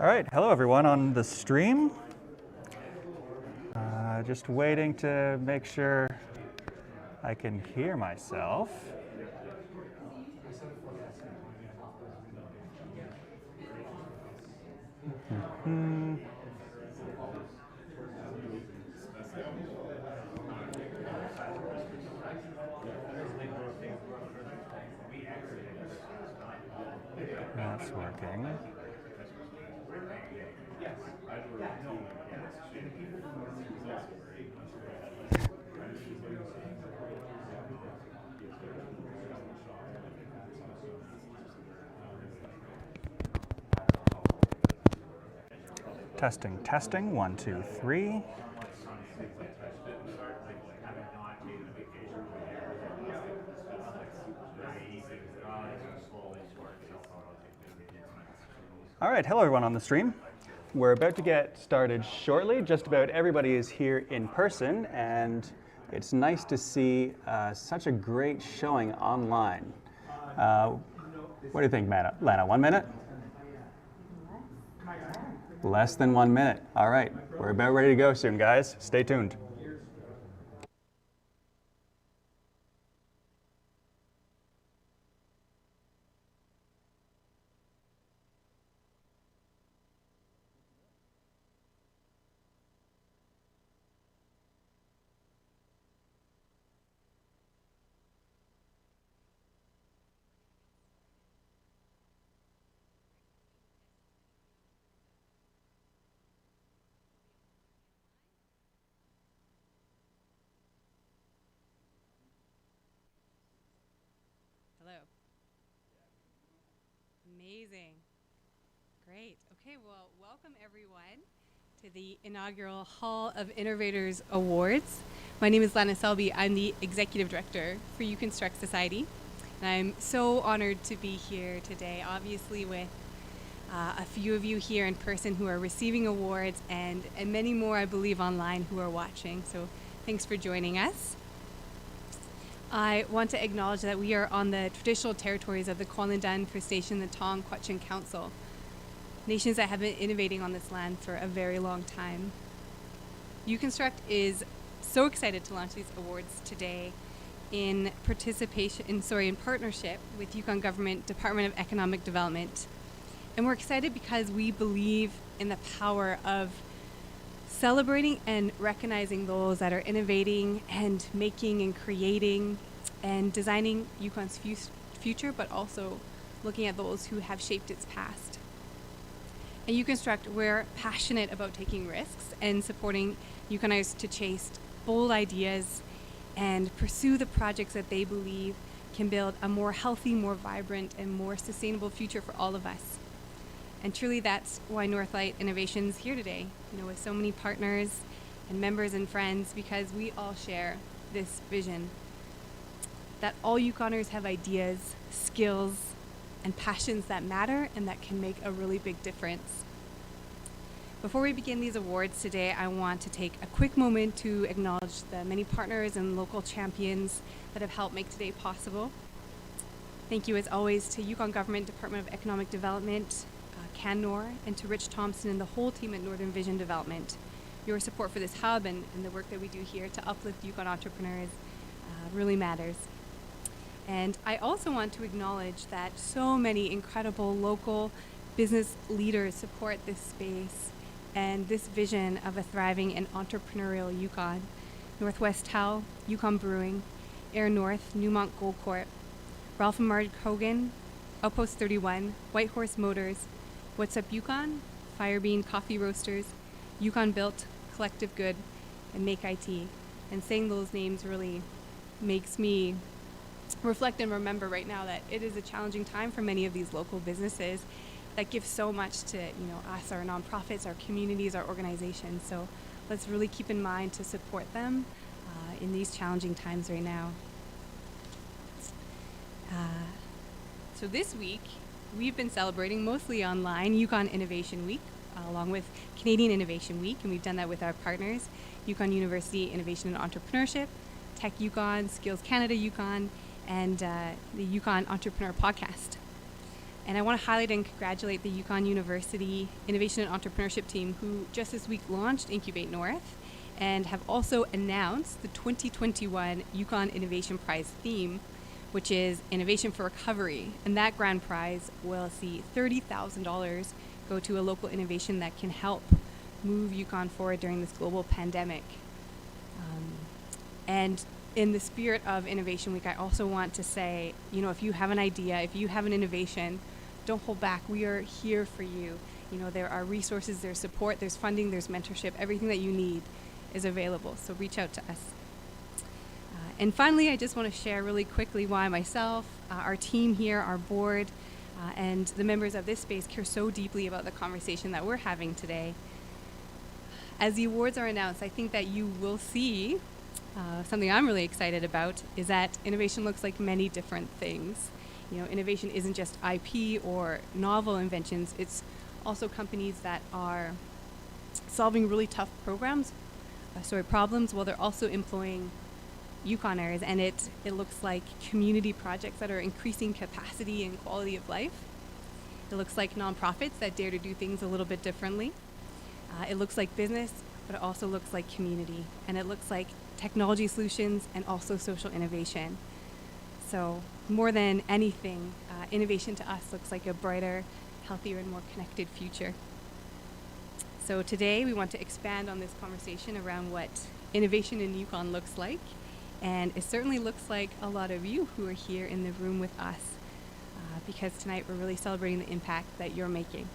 All right, hello everyone on the stream. Just waiting to make sure I can hear myself. That's working. Testing, testing, 1, 2, 3. All right, hello everyone on the stream. We're about to get started shortly. Just about everybody is here in person, and it's nice to see such a great showing online. What do you think, Lana? 1 minute? Less than 1 minute. All right, we're about ready to go soon, guys. Stay tuned. Hello. Amazing. Great. Okay, well, welcome everyone to the inaugural Hall of Innovators Awards. My name is Lana Selby. I'm the Executive Director for Yukon Society. And I'm so honored to be here today, obviously with a few of you here in person who are receiving awards and many more, I believe, online who are watching. So thanks for joining us. I want to acknowledge that we are on the traditional territories of the Kwalindun First Nation, the Tong Kwatchin Council, nations that have been innovating on this land for a very long time. Uconstruct is so excited to launch these awards today in partnership with Yukon Government Department of Economic Development. And we're excited because we believe in the power of celebrating and recognizing those that are innovating and making and creating and designing Yukon's future, but also looking at those who have shaped its past. At Uconstruct, we're passionate about taking risks and supporting Yukoners to chase bold ideas and pursue the projects that they believe can build a more healthy, more vibrant, and more sustainable future for all of us. And truly that's why Northlight Innovation's here today, with so many partners and members and friends, because we all share this vision that all Yukoners have ideas, skills, and passions that matter and that can make a really big difference. Before we begin these awards today, I want to take a quick moment to acknowledge the many partners and local champions that have helped make today possible. Thank you as always to Yukon Government Department of Economic Development, CanNor, and to Rich Thompson and the whole team at Northern Vision Development. Your support for this hub and the work that we do here to uplift Yukon entrepreneurs really matters. And I also want to acknowledge that so many incredible local business leaders support this space and this vision of a thriving and entrepreneurial Yukon. Northwest Tal, Yukon Brewing, Air North, Newmont Gold Corp, Ralph and Marge Hogan, Outpost 31, Whitehorse Motors, What's Up Yukon, Firebean Coffee Roasters, Yukon Built, Collective Good, and Make IT. And saying those names really makes me reflect and remember right now that it is a challenging time for many of these local businesses that give so much to us, our nonprofits, our communities, our organizations. So let's really keep in mind to support them in these challenging times right now. So this week, we've been celebrating mostly online Yukon Innovation Week, along with Canadian Innovation Week, and we've done that with our partners, Yukon University Innovation and Entrepreneurship, Tech Yukon, Skills Canada Yukon, and the Yukon Entrepreneur Podcast. And I want to highlight and congratulate the Yukon University Innovation and Entrepreneurship team, who just this week launched Incubate North and have also announced the 2021 Yukon Innovation Prize theme, which is Innovation for Recovery. And that grand prize will see $30,000 go to a local innovation that can help move Yukon forward during this global pandemic. And in the spirit of Innovation Week, I also want to say, if you have an idea, if you have an innovation, don't hold back. We are here for you. There are resources, there's support, there's funding, there's mentorship. Everything that you need is available. So reach out to us. And finally, I just want to share really quickly why myself, our team here, our board, and the members of this space care so deeply about the conversation that we're having today. As the awards are announced, I think that you will see something I'm really excited about is that innovation looks like many different things. Innovation isn't just IP or novel inventions. It's also companies that are solving really tough problems while they're also employing Yukoners, and it looks like community projects that are increasing capacity and quality of life. It looks like nonprofits that dare to do things a little bit differently. It looks like business, but it also looks like community, and it looks like technology solutions and also social innovation. So more than anything, innovation to us looks like a brighter, healthier, and more connected future. So today we want to expand on this conversation around what innovation in Yukon looks like. And it certainly looks like a lot of you who are here in the room with us, because tonight we're really celebrating the impact that you're making.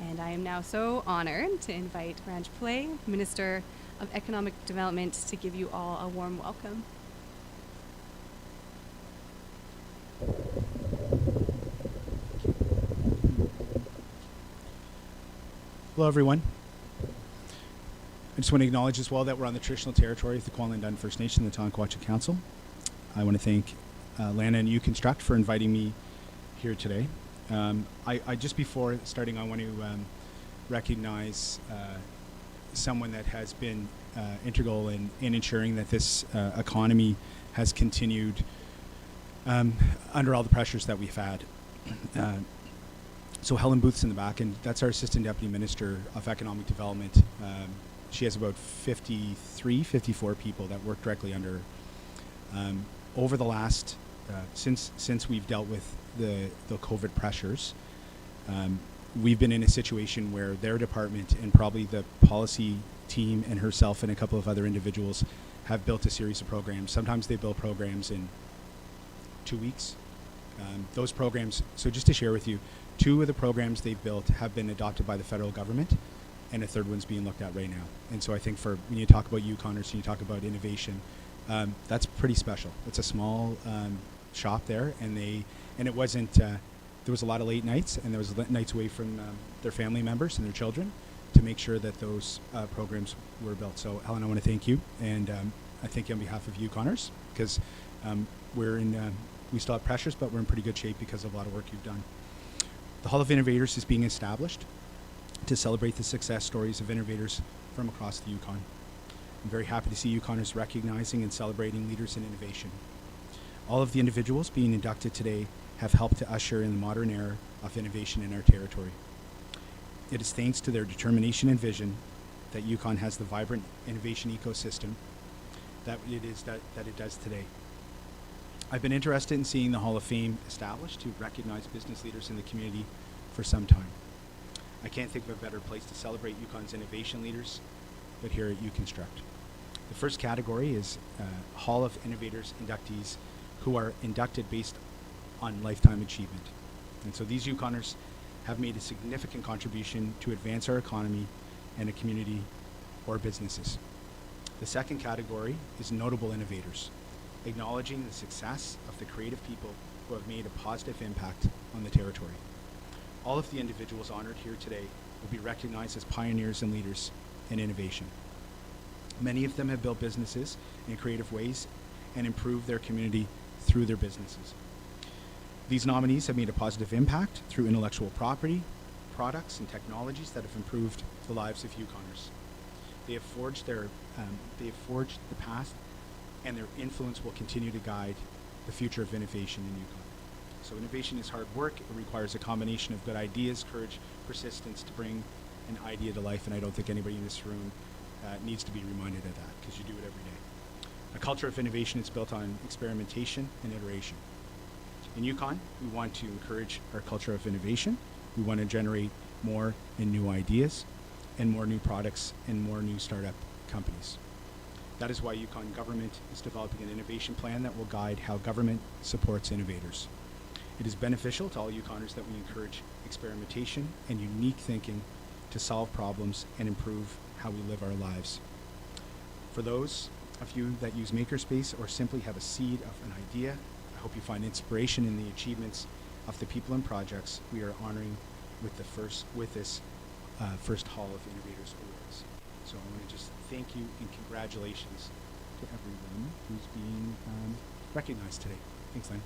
And I am now so honored to invite Ranj Pillai, Minister of Economic Development, to give you all a warm welcome. Hello, everyone. I just want to acknowledge as well that we're on the traditional territory of the Kwalin First Nation, the Tonquacha Council. I want to thank Lana and Uconstruct for inviting me here today. I just before starting, I want to recognize someone that has been integral in ensuring that this economy has continued under all the pressures that we've had. So Helen Booth's in the back, and that's our Assistant Deputy Minister of Economic Development. She has about 54 people that work directly under her. Over the last, since we've dealt with the COVID pressures, we've been in a situation where their department and probably the policy team and herself and a couple of other individuals have built a series of programs. Sometimes they build programs in 2 weeks. Those programs, so just to share with you, 2 of the programs they've built have been adopted by the federal government, and a 3rd one's being looked at right now. And so I think when you talk about Yukoners and you talk about innovation, that's pretty special. It's a small shop there, and it wasn't, there was a lot of late nights, and there was nights away from their family members and their children to make sure that those programs were built. So Helen, I want to thank you, and I thank you on behalf of Yukoners, because we still have pressures, but we're in pretty good shape because of a lot of work you've done. The Hall of Innovators is being established to celebrate the success stories of innovators from across the Yukon. I'm very happy to see Yukoners recognizing and celebrating leaders in innovation. All of the individuals being inducted today have helped to usher in the modern era of innovation in our territory. It is thanks to their determination and vision that Yukon has the vibrant innovation ecosystem that it does today. I've been interested in seeing the Hall of Fame established to recognize business leaders in the community for some time. I can't think of a better place to celebrate Yukon's innovation leaders but here at Uconstruct. The first category is Hall of Innovators inductees who are inducted based on lifetime achievement. And so these Yukoners have made a significant contribution to advance our economy and a community or businesses. The second category is Notable Innovators, acknowledging the success of the creative people who have made a positive impact on the territory. All of the individuals honored here today will be recognized as pioneers and leaders in innovation. Many of them have built businesses in creative ways and improved their community through their businesses. These nominees have made a positive impact through intellectual property, products, and technologies that have improved the lives of Yukoners. They have forged the past, and their influence will continue to guide the future of innovation in Yukon. So innovation is hard work. It requires a combination of good ideas, courage, persistence to bring an idea to life, and I don't think anybody in this room needs to be reminded of that, because you do it every day. A culture of innovation is built on experimentation and iteration. In Yukon, we want to encourage our culture of innovation. We want to generate more and new ideas and more new products and more new startup companies. That is why Yukon government is developing an innovation plan that will guide how government supports innovators. It is beneficial to all Yukoners that we encourage experimentation and unique thinking to solve problems and improve how we live our lives. For those of you that use Makerspace or simply have a seed of an idea, I hope you find inspiration in the achievements of the people and projects we are honoring with this first Hall of Innovators Awards. So I want to just thank you and congratulations to everyone who's being recognized today. Thanks, Lynn.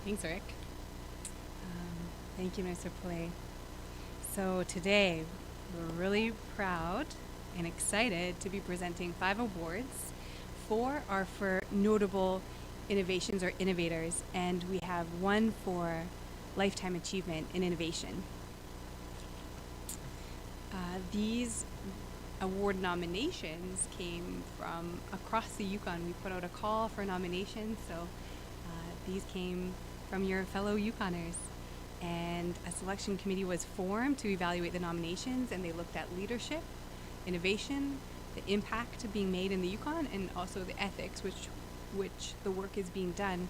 Thanks, Rick. Thank you, Mr. Play. So today, we're really proud and excited to be presenting 5 awards. 4 are for notable innovations or innovators, and we have 1 for lifetime achievement in innovation. These award nominations came from across the Yukon. We put out a call for nominations, so these came from your fellow Yukoners. And a selection committee was formed to evaluate the nominations, and they looked at leadership, innovation, the impact being made in the Yukon, and also the ethics which the work is being done.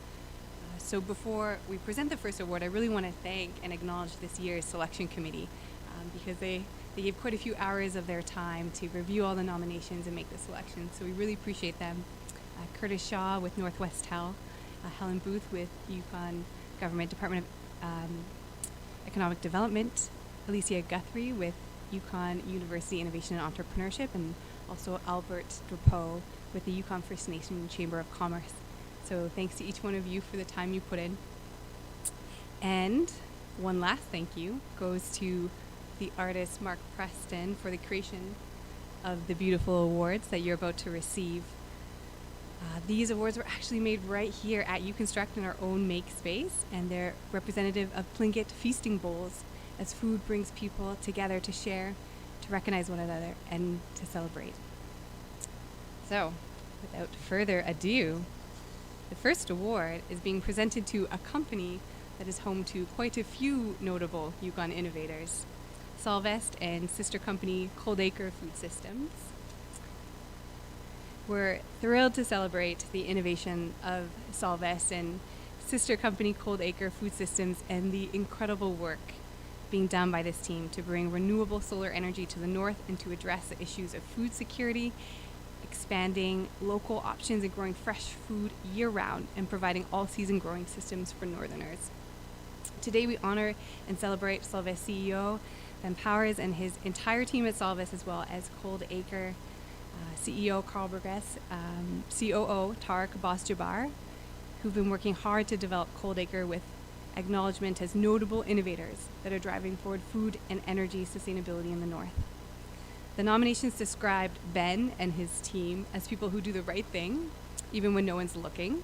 So before we present the first award, I really want to thank and acknowledge this year's selection committee because they gave quite a few hours of their time to review all the nominations and make the selection. So we really appreciate them. Curtis Shaw with Northwest Health, Helen Booth with Yukon Government Department of Economic Development, Alicia Guthrie with Yukon University Innovation and Entrepreneurship, and also Albert Drapeau with the Yukon First Nation Chamber of Commerce. So thanks to each one of you for the time you put in. And one last thank you goes to the artist Mark Preston for the creation of the beautiful awards that you're about to receive. These awards were actually made right here at UConstruct in our own make space, and they're representative of Tlingit feasting bowls, as food brings people together to share, to recognize one another, and to celebrate. So, without further ado, the first award is being presented to a company that is home to quite a few notable Yukon innovators, Solvest and sister company Cold Acre Food Systems. We're thrilled to celebrate the innovation of Solvest and sister company Cold Acre Food Systems and the incredible work being done by this team to bring renewable solar energy to the north and to address the issues of food security, expanding local options and growing fresh food year-round, and providing all-season growing systems for northerners. Today we honor and celebrate Solvest CEO Ben Powers and his entire team at Solvest, as well as Cold Acre CEO Carl Burgess, COO Tarek Bos-Jabbar, who've been working hard to develop Cold Acre with acknowledgement as notable innovators that are driving forward food and energy sustainability in the north. The nominations described Ben and his team as people who do the right thing, even when no one's looking,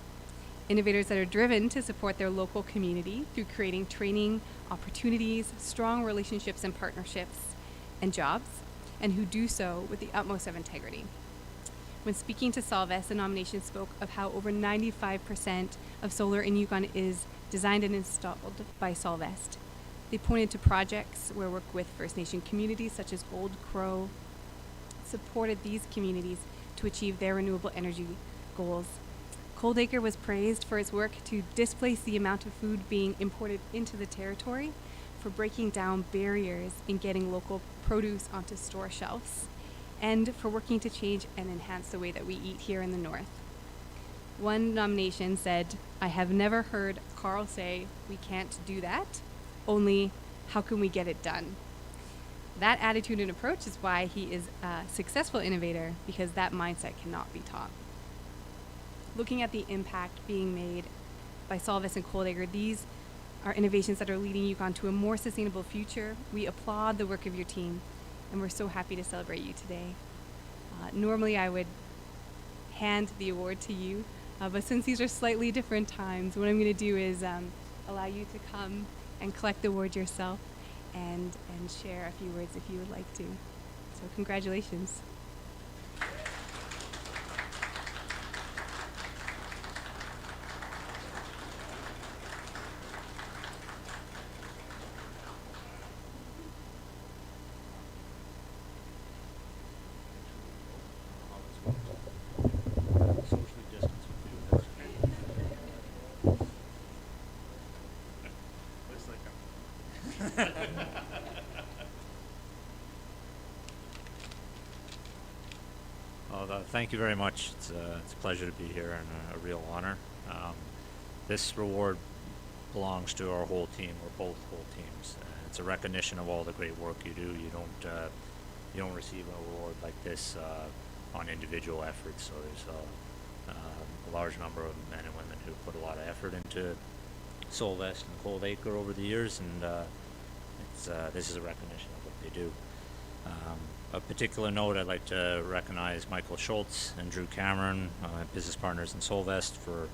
innovators that are driven to support their local community through creating training opportunities, strong relationships and partnerships, and jobs, and who do so with the utmost of integrity. When speaking to Solvest, the nomination spoke of how over 95% of solar in Yukon is designed and installed by Solvest. They pointed to projects where work with First Nation communities such as Old Crow supported these communities to achieve their renewable energy goals. Cold Acre was praised for its work to displace the amount of food being imported into the territory, for breaking down barriers in getting local produce onto store shelves, and for working to change and enhance the way that we eat here in the north. One nomination said, "I have never heard Carl say, 'We can't do that,' only, 'How can we get it done?'" That attitude and approach is why he is a successful innovator, because that mindset cannot be taught. Looking at the impact being made by Solvest and Cold Acre, these are innovations that are leading Yukon to a more sustainable future. We applaud the work of your team and we're so happy to celebrate you today. Normally I would hand the award to you, but since these are slightly different times, what I'm going to do is allow you to come and collect the award yourself and share a few words if you would like to. So congratulations. Thank you very much. It's a pleasure to be here and a real honor. This reward belongs to our whole team. We're both whole teams. It's a recognition of all the great work you do. You don't receive an award like this on individual efforts. So there's a large number of men and women who put a lot of effort into Solvest and Cold Acre over the years, and this is a recognition of what they do. A particular note, I'd like to recognize Michael Schultz and Drew Cameron, business partners in Solvest, for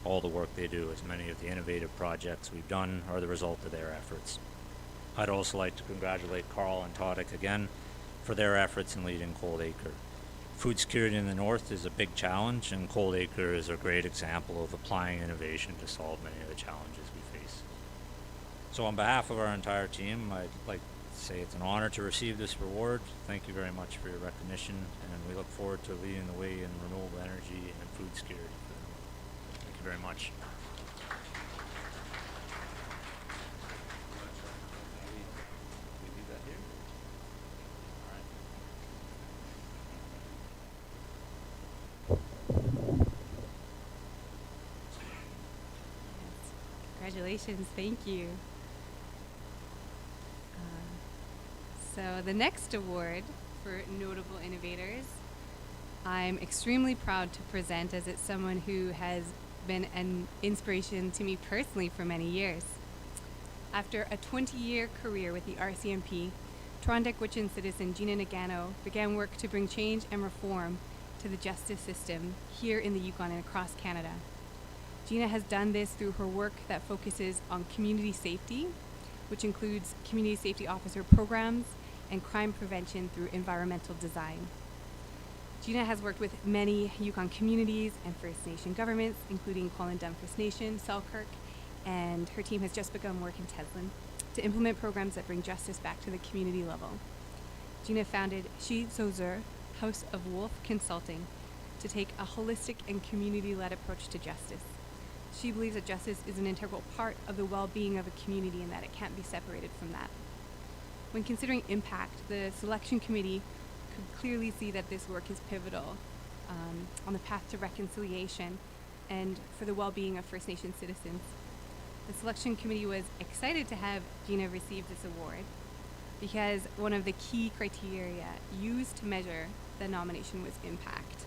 all the work they do, as many of the innovative projects we've done are the result of their efforts. I'd also like to congratulate Carl and Todic again for their efforts in leading Cold Acre. Food security in the north is a big challenge, and Cold Acre is a great example of applying innovation to solve many of the challenges we face. So on behalf of our entire team, I'd like to say it's an honor to receive this reward. Thank you very much for your recognition, and we look forward to leading the way in renewable energy and food security. Thank you very much. Congratulations, thank you. So the next award for Notable Innovators, I'm extremely proud to present, as it's someone who has been an inspiration to me personally for many years. After a 20-year career with the RCMP, Toronto-Gwitchin citizen Gina Nagano began work to bring change and reform to the justice system here in the Yukon and across Canada. Gina has done this through her work that focuses on community safety, which includes community safety officer programs and crime prevention through environmental design. Gina has worked with many Yukon communities and First Nation governments, including Kwalindun First Nation, Selkirk, and her team has just begun work in Teslin to implement programs that bring justice back to the community level. Gina founded Shi Zozer House of Wolf Consulting to take a holistic and community-led approach to justice. She believes that justice is an integral part of the well-being of a community and that it can't be separated from that. When considering impact, the selection committee could clearly see that this work is pivotal on the path to reconciliation and for the well-being of First Nation citizens. The selection committee was excited to have Gina receive this award because one of the key criteria used to measure the nomination was impact.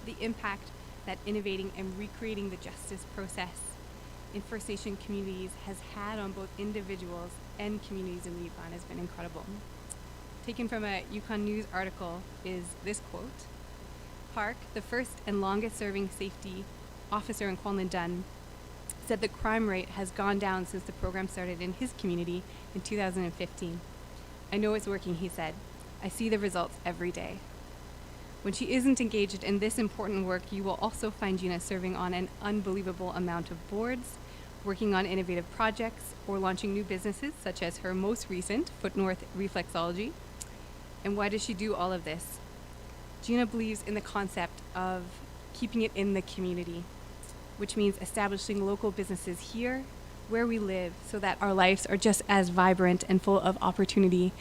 The impact that innovating and recreating the justice process in First Nation communities has had on both individuals and communities in the Yukon has been incredible. Taken from a Yukon News article is this quote: Park, the first and longest serving safety officer in Kwalindun, said the crime rate has gone down since the program started in his community in 2015. I know it's working, he said. I see the results every day. When she isn't engaged in this important work, you will also find Gina serving on an unbelievable amount of boards, working on innovative projects, or launching new businesses, such as her most recent, Foot North Reflexology. And why does she do all of this? Gina believes in the concept of keeping it in the community, which means establishing local businesses here, where we live, so that our lives are just as vibrant and full of opportunity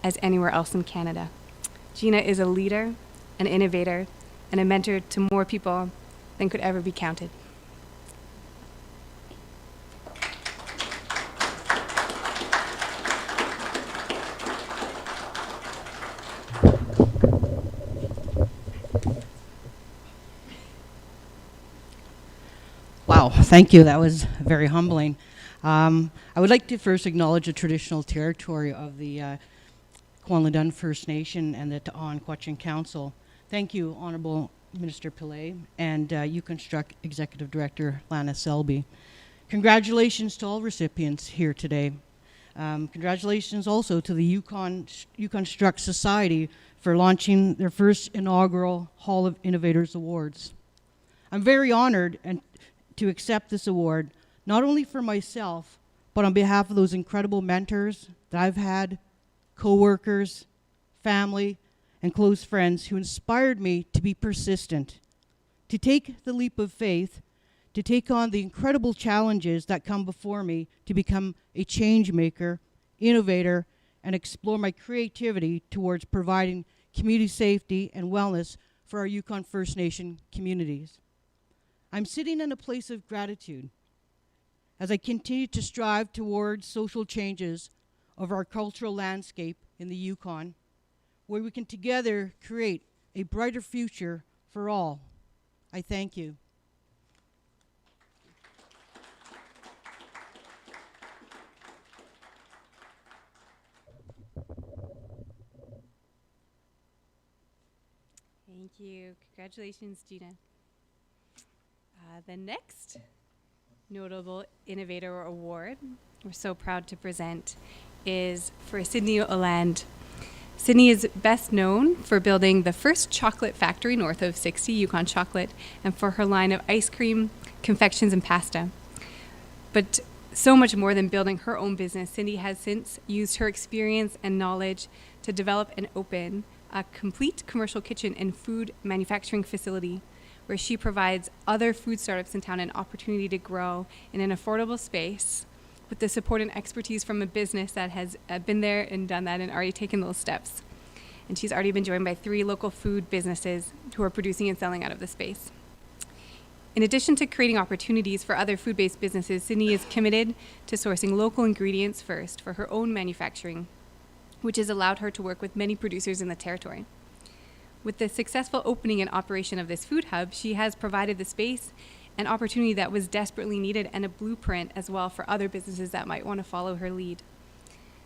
as anywhere else in Canada. Gina is a leader, an innovator, and a mentor to more people than could ever be counted. Wow, thank you. That was very humbling. I would like to first acknowledge the traditional territory of the Kwanladun First Nation and the Ta'an-Quechin Council. Thank you, Honorable Minister Pillay and Yukon Executive Director Lana Selby. Congratulations to all recipients here today. Congratulations also to the Yukon Struck Society for launching their first inaugural Hall of Innovators Awards. I'm very honored to accept this award, not only for myself, but on behalf of those incredible mentors that I've had, co-workers, family, and close friends who inspired me to be persistent, to take the leap of faith, to take on the incredible challenges that come before me, to become a change maker, innovator, and explore my creativity towards providing community safety and wellness for our Yukon First Nation communities. I'm sitting in a place of gratitude as I continue to strive towards social changes of our cultural landscape in the Yukon, where we can together create a brighter future for all. I thank you. Thank you. Congratulations, Gina. The next Notable Innovator Award we're so proud to present is for Sydney Oland. Sydney is best known for building the first chocolate factory north of 60, Yukon Chocolate, and for her line of ice cream, confections, and pasta. But so much more than building her own business, Cindy has since used her experience and knowledge to develop and open a complete commercial kitchen and food manufacturing facility where she provides other food startups in town an opportunity to grow in an affordable space with the support and expertise from a business that has been there and done that and already taken those steps. And she's already been joined by 3 local food businesses who are producing and selling out of the space. In addition to creating opportunities for other food-based businesses, Sydney is committed to sourcing local ingredients first for her own manufacturing, which has allowed her to work with many producers in the territory. With the successful opening and operation of this food hub, she has provided the space and opportunity that was desperately needed and a blueprint as well for other businesses that might want to follow her lead.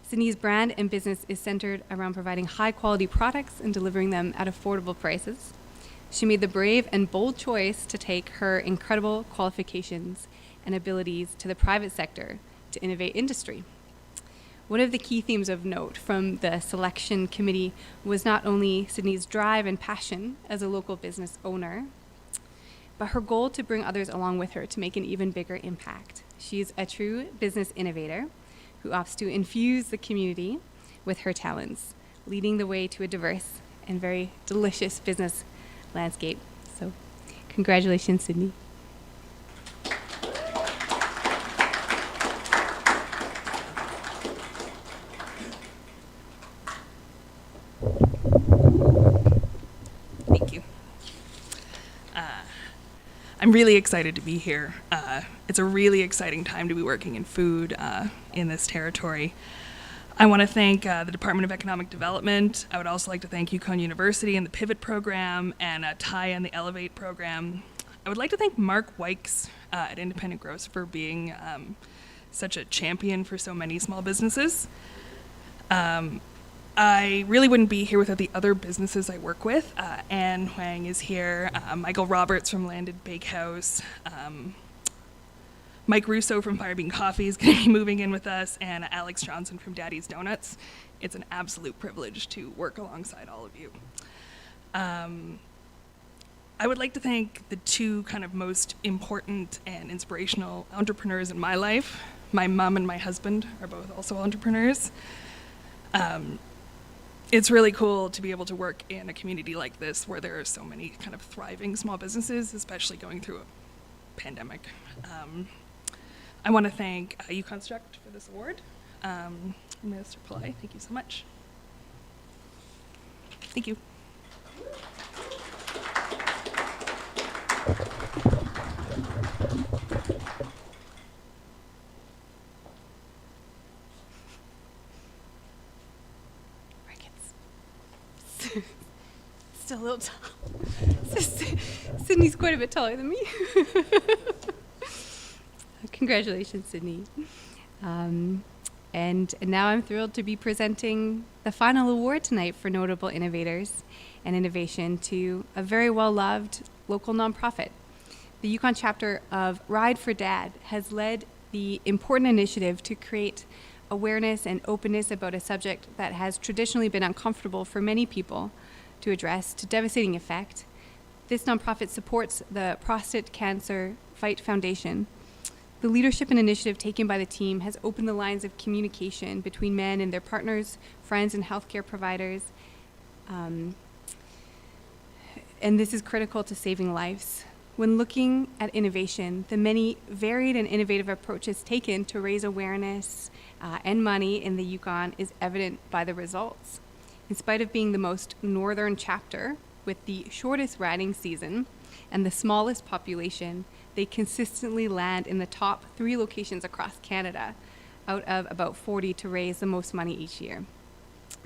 Sydney's brand and business is centered around providing high-quality products and delivering them at affordable prices. She made the brave and bold choice to take her incredible qualifications and abilities to the private sector to innovate industry. One of the key themes of note from the selection committee was not only Sydney's drive and passion as a local business owner, but her goal to bring others along with her to make an even bigger impact. She's a true business innovator who opts to infuse the community with her talents, leading the way to a diverse and very delicious business landscape. So, congratulations, Sydney. Thank you. I'm really excited to be here. It's a really exciting time to be working in food in this territory. I want to thank the Department of Economic Development. I would also like to thank Yukon University and the Pivot program and TIE and the Elevate program. I would like to thank Mark Wykes at Independent Gross for being such a champion for so many small businesses. I really wouldn't be here without the other businesses I work with. Anne Huang is here, Michael Roberts from Landed Bakehouse, Mike Russo from Firebean Coffee is going to be moving in with us, and Alex Johnson from Daddy's Donuts. It's an absolute privilege to work alongside all of you. I would like to thank the 2 kind of most important and inspirational entrepreneurs in my life. My mom and my husband are both also entrepreneurs. It's really cool to be able to work in a community like this where there are so many kind of thriving small businesses, especially going through a pandemic. I want to thank Yukon Struct for this award. Minister Pillay, thank you so much. Thank you. Still a little tall. Sydney's quite a bit taller than me. Congratulations, Sydney. And now I'm thrilled to be presenting the final award tonight for notable innovators and innovation to a very well-loved local nonprofit. The Yukon chapter of Ride for Dad has led the important initiative to create awareness and openness about a subject that has traditionally been uncomfortable for many people to address to devastating effect. This nonprofit supports the Prostate Cancer Fight Foundation. The leadership and initiative taken by the team has opened the lines of communication between men and their partners, friends, and healthcare providers. And this is critical to saving lives. When looking at innovation, the many varied and innovative approaches taken to raise awareness and money in the Yukon is evident by the results. In spite of being the most northern chapter with the shortest riding season and the smallest population, they consistently land in the top 3 locations across Canada out of about 40 to raise the most money each year.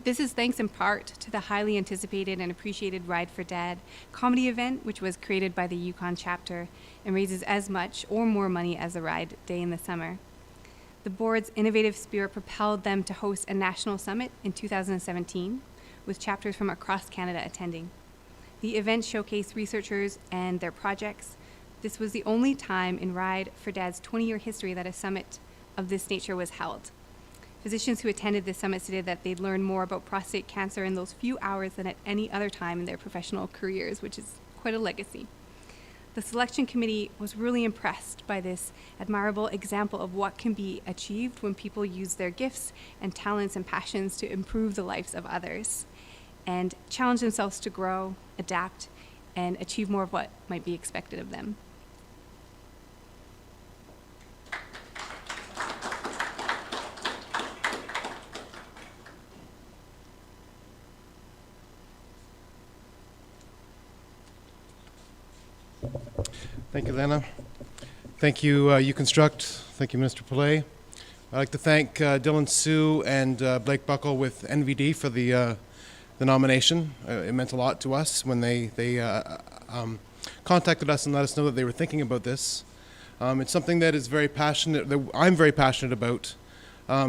This is thanks in part to the highly anticipated and appreciated Ride for Dad comedy event, which was created by the Yukon chapter and raises as much or more money as the Ride Day in the summer. The board's innovative spirit propelled them to host a national summit in 2017, with chapters from across Canada attending. The event showcased researchers and their projects. This was the only time in Ride for Dad's 20-year history that a summit of this nature was held. Physicians who attended this summit stated that they'd learned more about prostate cancer in those few hours than at any other time in their professional careers, which is quite a legacy. The selection committee was really impressed by this admirable example of what can be achieved when people use their gifts and talents and passions to improve the lives of others and challenge themselves to grow, adapt, and achieve more of what might be expected of them. Thank you, Lana. Thank you, Uconstruct. Thank you, Minister Pillay. I'd like to thank Dylan Sue and Blake Buckle with NVD for the nomination. It meant a lot to us when they contacted us and let us know that they were thinking about this. It's something that is very passionate, that I'm very passionate about,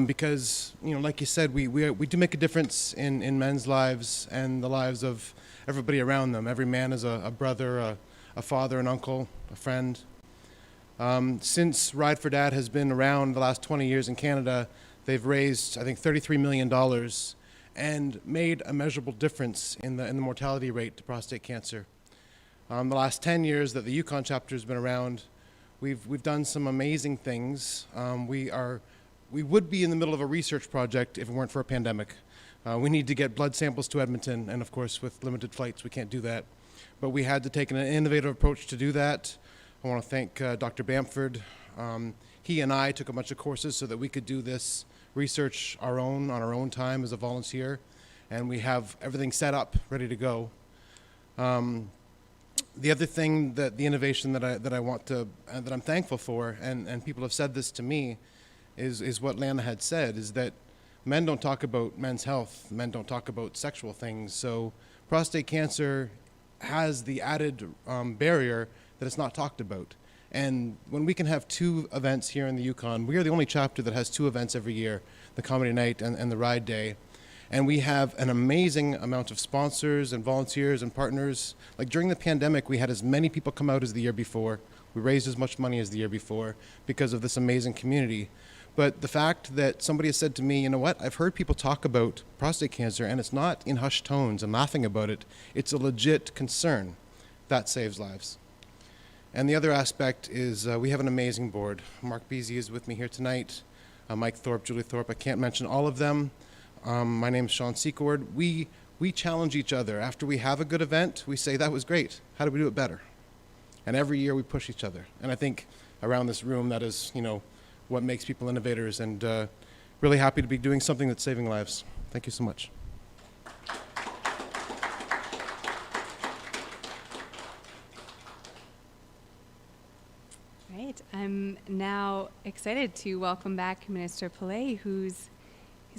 because, you know, like you said, we do make a difference in men's lives and the lives of everybody around them. Every man is a brother, a father, an uncle, a friend. Since Ride for Dad has been around the last 20 years in Canada, they've raised, I think, $33 million and made a measurable difference in the mortality rate to prostate cancer. The last 10 years that the Yukon chapter has been around, we've done some amazing things. We would be in the middle of a research project if it weren't for a pandemic. We need to get blood samples to Edmonton, and of course, with limited flights, we can't do that. But we had to take an innovative approach to do that. I want to thank Dr. Bamford. He and I took a bunch of courses so that we could do this research on our own time as a volunteer, and we have everything set up, ready to go. The other thing, that the innovation that I want to, that I'm thankful for, and people have said this to me, is what Lana had said, is that men don't talk about men's health, men don't talk about sexual things, so prostate cancer has the added barrier that it's not talked about. And when we can have 2 events here in the Yukon, we are the only chapter that has 2 events every year, the Comedy Night and the Ride Day. And we have an amazing amount of sponsors and volunteers and partners. Like during the pandemic, we had as many people come out as the year before. We raised as much money as the year before because of this amazing community. But the fact that somebody has said to me, you know what, I've heard people talk about prostate cancer and it's not in hushed tones and laughing about it. It's a legit concern. That saves lives. And the other aspect is we have an amazing board. Mark Beasy is with me here tonight. Mike Thorpe, Julie Thorpe, I can't mention all of them. My name is Sean Secord. We challenge each other. After we have a good event, we say, that was great. How do we do it better? And every year we push each other. And I think around this room, that is, you know, what makes people innovators, and really happy to be doing something that's saving lives. Thank you so much. Right. I'm now excited to welcome back Minister Pillay, who's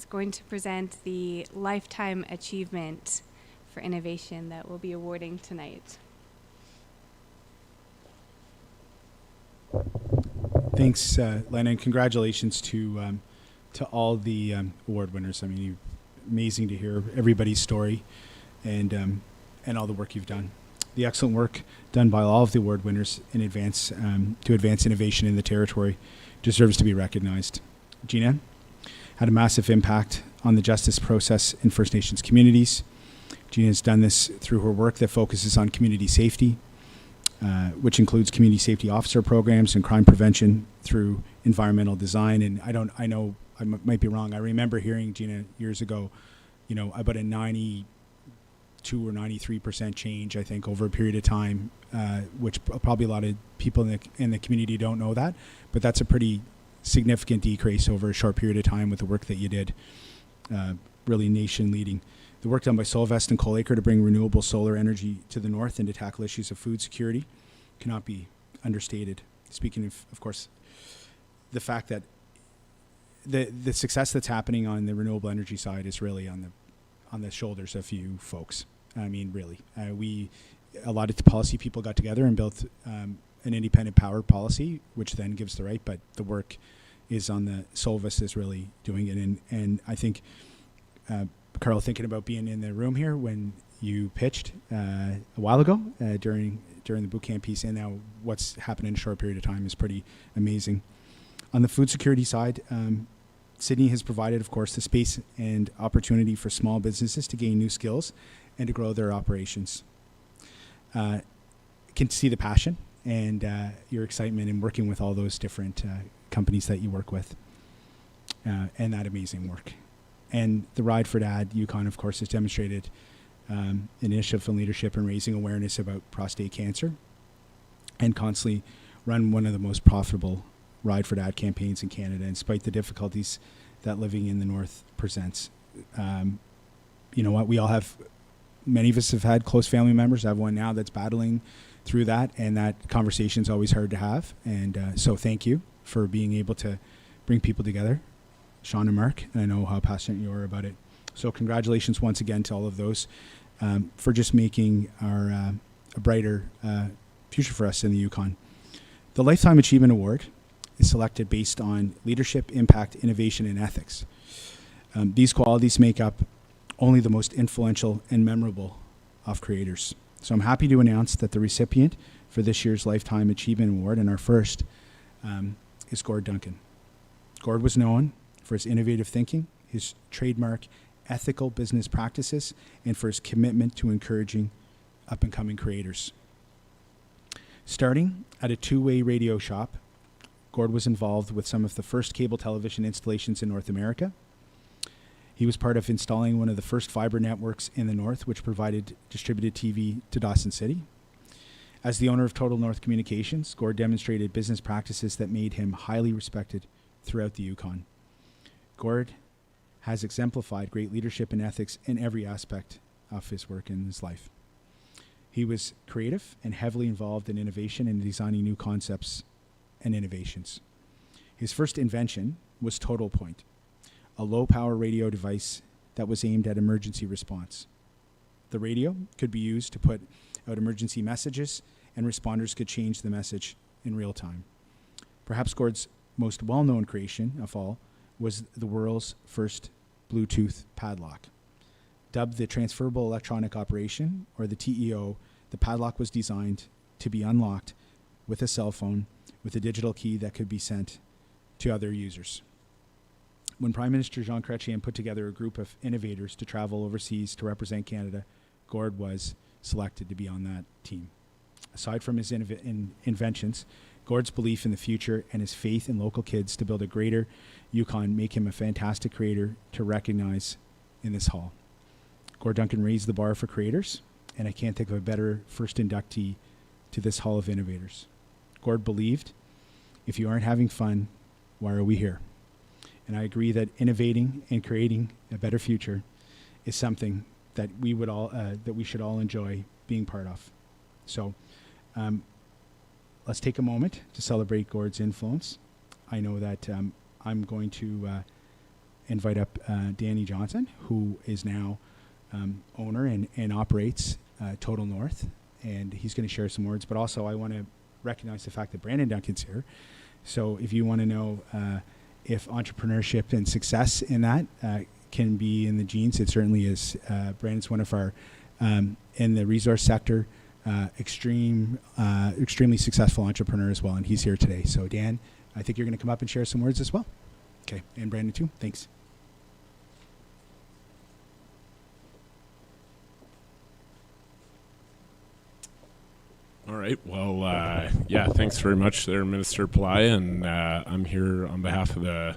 going to present the Lifetime Achievement for Innovation that we'll be awarding tonight. Thanks, Lena, and congratulations to all the award winners. I mean, you amazing to hear everybody's story and all the work you've done. The excellent work done by all of the award winners in advance to advance innovation in the territory deserves to be recognized. Gina had a massive impact on the justice process in First Nations communities. Gina has done this through her work that focuses on community safety, which includes community safety officer programs and crime prevention through environmental design. And I know I might be wrong. I remember hearing Gina years ago, about a 92 or 93% change, I think, over a period of time, which probably a lot of people in the community don't know that, but that's a pretty significant decrease over a short period of time with the work that you did, really nation leading. The work done by Solvest and Coalacre to bring renewable solar energy to the north and to tackle issues of food security cannot be understated. Speaking of course, the fact that the success that's happening on the renewable energy side is really on the shoulders of you folks. I mean, really, a lot of the policy people got together and built an independent power policy, which then gives the right, but the work is on the Solvest is really doing it. And I think, Carl, thinking about being in the room here when you pitched a while ago during the boot camp piece, and now what's happened in a short period of time is pretty amazing. On the food security side, Sydney has provided, of course, the space and opportunity for small businesses to gain new skills and to grow their operations. Can see the passion and your excitement in working with all those different companies that you work with and that amazing work. And the Ride for Dad Yukon, of course, has demonstrated initiative and leadership in raising awareness about prostate cancer and constantly run one of the most profitable Ride for Dad campaigns in Canada, in spite the difficulties that living in the North presents. You know what? Many of us have had close family members. I have one now that's battling through that, and that conversation is always hard to have. And so thank you for being able to bring people together, Sean and Mark, and I know how passionate you are about it. So congratulations once again to all of those for just making our a brighter future for us in the Yukon. The Lifetime Achievement Award is selected based on leadership, impact, innovation, and ethics. These qualities make up only the most influential and memorable of creators. So I'm happy to announce that the recipient for this year's Lifetime Achievement Award, and our first, is Gord Duncan. Gord was known for his innovative thinking, his trademark ethical business practices, and for his commitment to encouraging up-and-coming creators. Starting at a two-way radio shop, Gord was involved with some of the first cable television installations in North America. He was part of installing one of the first fiber networks in the North, which provided distributed TV to Dawson City. As the owner of Total North Communications, Gord demonstrated business practices that made him highly respected throughout the Yukon. Gord has exemplified great leadership and ethics in every aspect of his work in his life. He was creative and heavily involved in innovation and designing new concepts and innovations. His first invention was Total Point, a low-power radio device that was aimed at emergency response. The radio could be used to put out emergency messages, and responders could change the message in real time. Perhaps Gord's most well-known creation of all was the world's first Bluetooth padlock. Dubbed the Transferable Electronic Operation, or the TEO, the padlock was designed to be unlocked with a cell phone with a digital key that could be sent to other users. When Prime Minister Jean Chrétien put together a group of innovators to travel overseas to represent Canada, Gord was selected to be on that team. Aside from his inventions, Gord's belief in the future and his faith in local kids to build a greater Yukon make him a fantastic creator to recognize in this hall. Gord Duncan raised the bar for creators, and I can't think of a better first inductee to this Hall of Innovators. Gord believed, if you aren't having fun, why are we here? And I agree that innovating and creating a better future is something that we should all enjoy being part of. So let's take a moment to celebrate Gord's influence. I know that I'm going to invite up Danny Johnson, who is now owner and operates Total North, and he's going to share some words. But also I want to recognize the fact that Brandon Duncan's here. So if you want to know if entrepreneurship and success in that can be in the genes. It certainly is. Brandon's one of our, in the resource sector, extremely successful entrepreneur as well, and he's here today. So Dan, I think you're going to come up and share some words as well. Okay, and Brandon too. Thanks. All right. Well, yeah, thanks very much there, Minister Pillai. And I'm here on behalf of the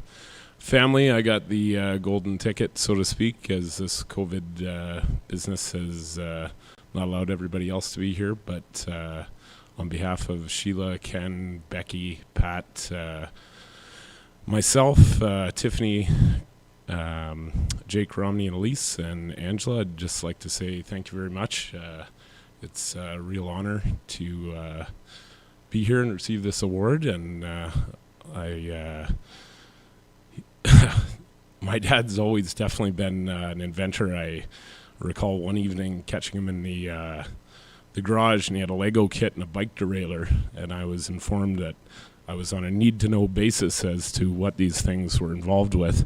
family. I got the golden ticket, so to speak, as this COVID business has not allowed everybody else to be here. But on behalf of Sheila, Ken, Becky, Pat, myself, Tiffany, Jake, Romney, and Elise, and Angela, I'd just like to say thank you very much. It's a real honor to be here and receive this award, and my dad's always definitely been an inventor. I recall one evening catching him in the garage, and he had a Lego kit and a bike derailleur, and I was informed that I was on a need-to-know basis as to what these things were involved with,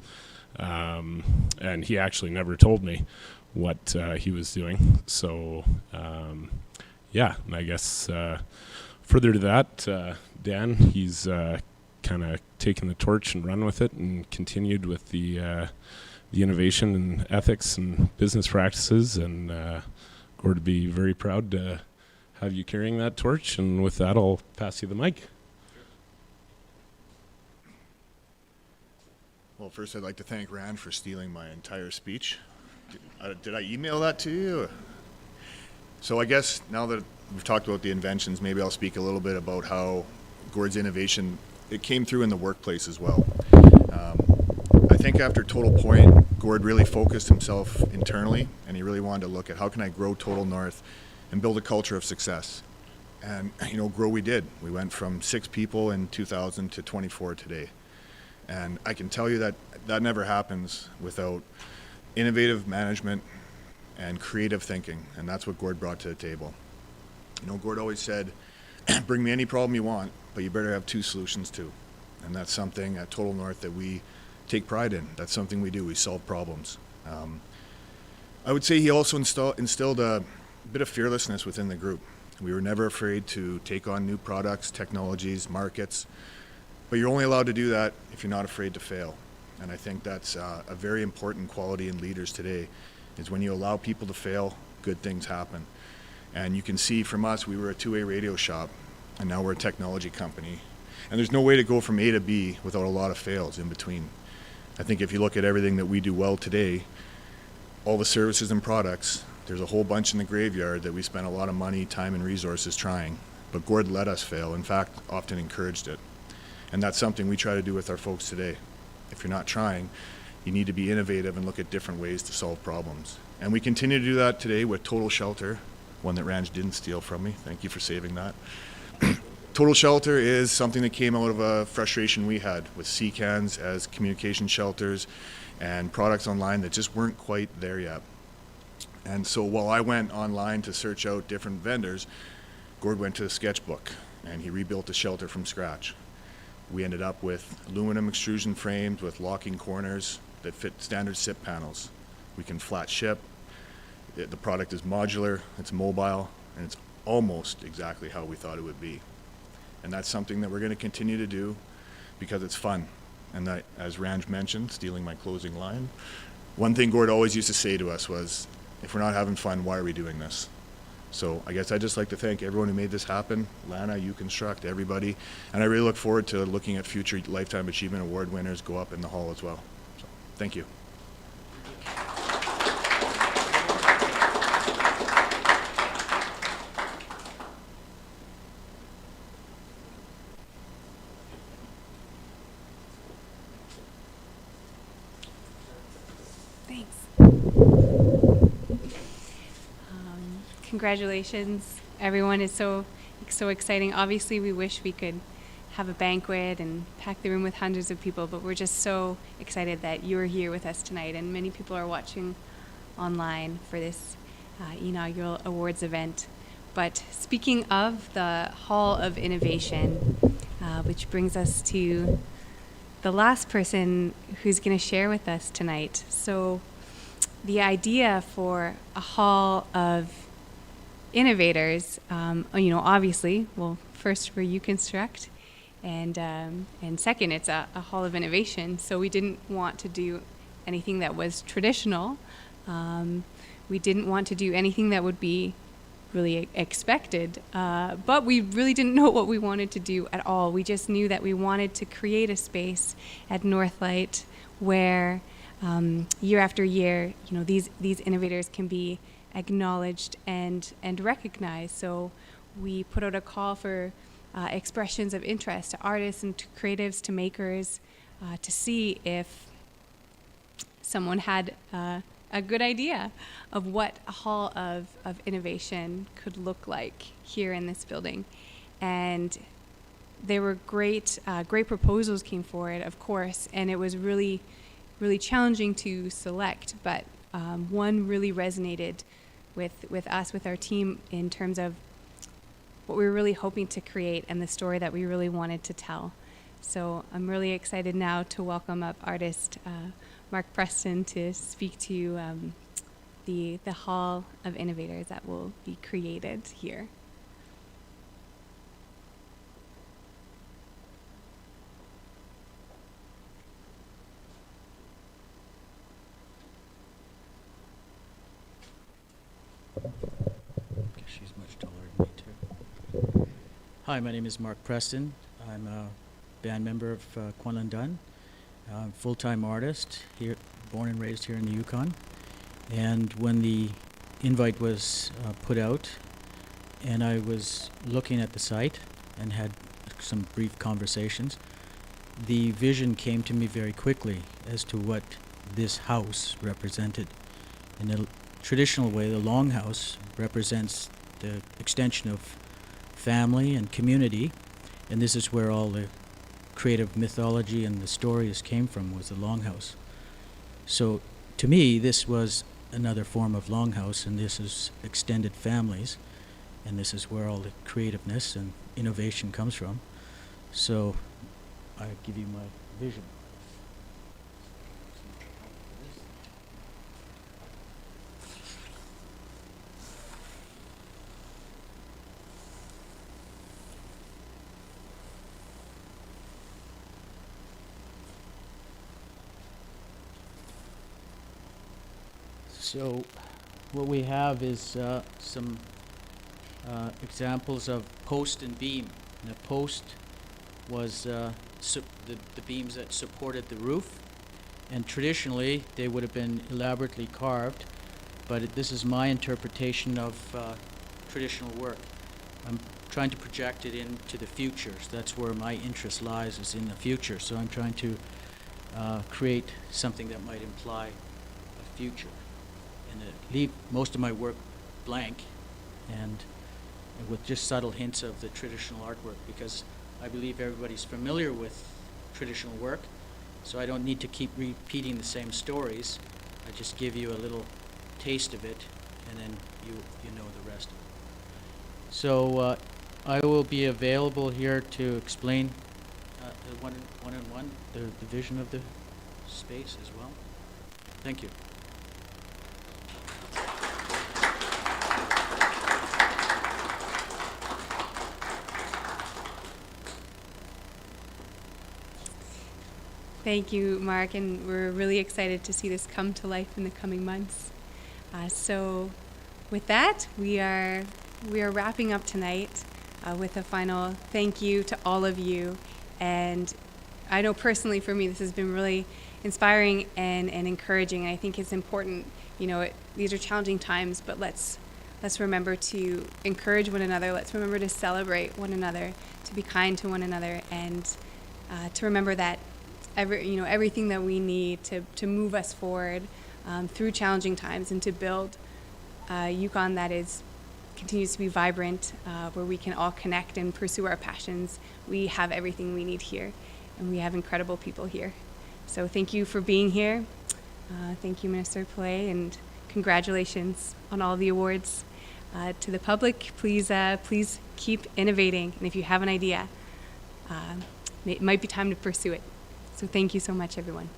and he actually never told me what he was doing. So yeah, and I guess further to that, Dan, he's kind of taken the torch and run with it and continued with the innovation and ethics and business practices, and Gord, to be very proud to have you carrying that torch. And with that, I'll pass you the mic. Well, first I'd like to thank Rand for stealing my entire speech. Did I email that to you? So I guess now that we've talked about the inventions, maybe I'll speak a little bit about how Gord's innovation, it came through in the workplace as well. I think after Total Point, Gord really focused himself internally, and he really wanted to look at how can I grow Total North and build a culture of success. And, you know, grow we did. We went from 6 people in 2000 to 24 today. And I can tell you that that never happens without innovative management and creative thinking, and that's what Gord brought to the table. You know, Gord always said, bring me any problem you want, but you better have 2 solutions too. And that's something at Total North that we take pride in. That's something we do. We solve problems. I would say he also instilled a bit of fearlessness within the group. We were never afraid to take on new products, technologies, markets, but you're only allowed to do that if you're not afraid to fail. And I think that's a very important quality in leaders today, is when you allow people to fail, good things happen. And you can see from us, we were a two-way radio shop, and now we're a technology company. And there's no way to go from A to B without a lot of fails in between. I think if you look at everything that we do well today, all the services and products, there's a whole bunch in the graveyard that we spent a lot of money, time, and resources trying. But Gord let us fail, in fact, often encouraged it. And that's something we try to do with our folks today. If you're not trying, you need to be innovative and look at different ways to solve problems. And we continue to do that today with Total Shelter, one that Ranj didn't steal from me. Thank you for saving that. Total Shelter is something that came out of a frustration we had with C-cans as communication shelters and products online that just weren't quite there yet. And so while I went online to search out different vendors, Gord went to the sketchbook and he rebuilt a shelter from scratch. We ended up with aluminum extrusion frames with locking corners that fit standard SIP panels. We can flat ship. The product is modular, it's mobile, and it's almost exactly how we thought it would be. And that's something that we're going to continue to do because it's fun. And that, as Ranj mentioned, stealing my closing line, one thing Gord always used to say to us was, if we're not having fun, why are we doing this? So I guess I'd just like to thank everyone who made this happen, Lana, Uconstruct, everybody. And I really look forward to looking at future Lifetime Achievement Award winners go up in the hall as well. So thank you. Thanks. Congratulations, everyone. It's so exciting. Obviously, we wish we could have a banquet and pack the room with hundreds of people, but we're just so excited that you're here with us tonight, and many people are watching online for this inaugural awards event. But speaking of the Hall of Innovation, which brings us to the last person who's going to share with us tonight. So the idea for a Hall of Innovators, obviously, well, first we're Uconstruct, and second, it's a Hall of Innovation. So we didn't want to do anything that was traditional. We didn't want to do anything that would be really expected, but we really didn't know what we wanted to do at all. We just knew that we wanted to create a space at Northlight where year after year, these innovators can be acknowledged and recognized. So we put out a call for expressions of interest to artists and to creatives, to makers, to see if someone had a good idea of what a Hall of Innovation could look like here in this building. And there were great proposals came forward, of course, and it was really, really challenging to select, but one really resonated with us, with our team, in terms of what we were really hoping to create and the story that we really wanted to tell. So I'm really excited now to welcome up artist Mark Preston to speak to the Hall of Innovators that will be created here. She's much taller than me too. Hi, my name is Mark Preston. I'm a band member of Quinlan Dunn. I'm a full-time artist here, born and raised here in the Yukon. And when the invite was put out, and I was looking at the site and had some brief conversations, the vision came to me very quickly as to what this house represented. In a traditional way, the longhouse represents the extension of family and community, and this is where all the creative mythology and the stories came from, was the longhouse. So to me, this was another form of longhouse, and this is extended families, and this is where all the creativeness and innovation comes from. So I give you my vision. So what we have is some examples of post and beam. And a post was the beams that supported the roof, and traditionally they would have been elaborately carved, but this is my interpretation of traditional work. I'm trying to project it into the future, so that's where my interest lies, is in the future. So I'm trying to create something that might imply a future, and leave most of my work blank, and with just subtle hints of the traditional artwork, because I believe everybody's familiar with traditional work, so I don't need to keep repeating the same stories. I just give you a little taste of it, and then you know the rest of it. So I will be available here to explain one-on-one the vision of the space as well. Thank you. Thank you, Mark, and we're really excited to see this come to life in the coming months. So with that, we are wrapping up tonight with a final thank you to all of you. And I know personally for me, this has been really inspiring and encouraging. And I think it's important, these are challenging times, but let's remember to encourage one another. Let's remember to celebrate one another, to be kind to one another, and to remember that everything that we need to move us forward through challenging times, and to build a Yukon that continues to be vibrant, where we can all connect and pursue our passions. We have everything we need here, and we have incredible people here. So thank you for being here. Thank you, Minister Pillay, and congratulations on all the awards. To the public, please keep innovating, and if you have an idea, it might be time to pursue it. So thank you so much, everyone.